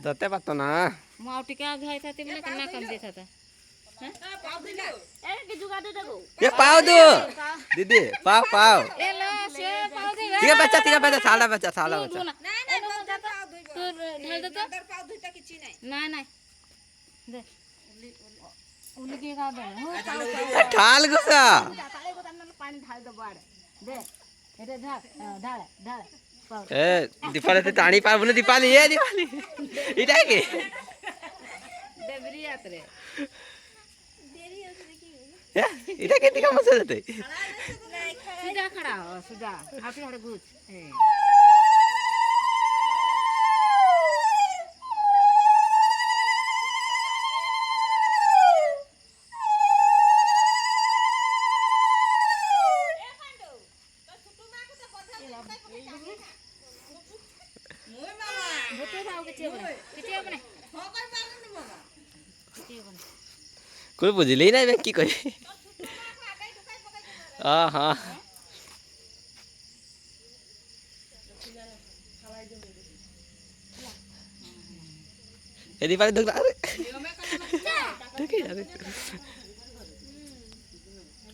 जाते पातो ना मावटी क्या घाई था बोले कितना कम देता था ये पाव दो दीदी पाव पाव ए लो से पाव दे ठीक है बच्चा साला बच्चा तू ढाल दे तो ना ना दे उली के का दे ठाल गुसा ताले को तन्ना पानी ढाल दे बाड़ दे एटे ढाल ढाल ढाल ए दीपाली ते टाणी पार बोले दीपाली ये दीपाली इटा के देवरी आतरे या इटा के ती का मजा देते सीधा खड़ा हो सीधा आती हड़े गुज कोई बुझिले নাই বে কি কই हाँ ये दीपाली दुख अरे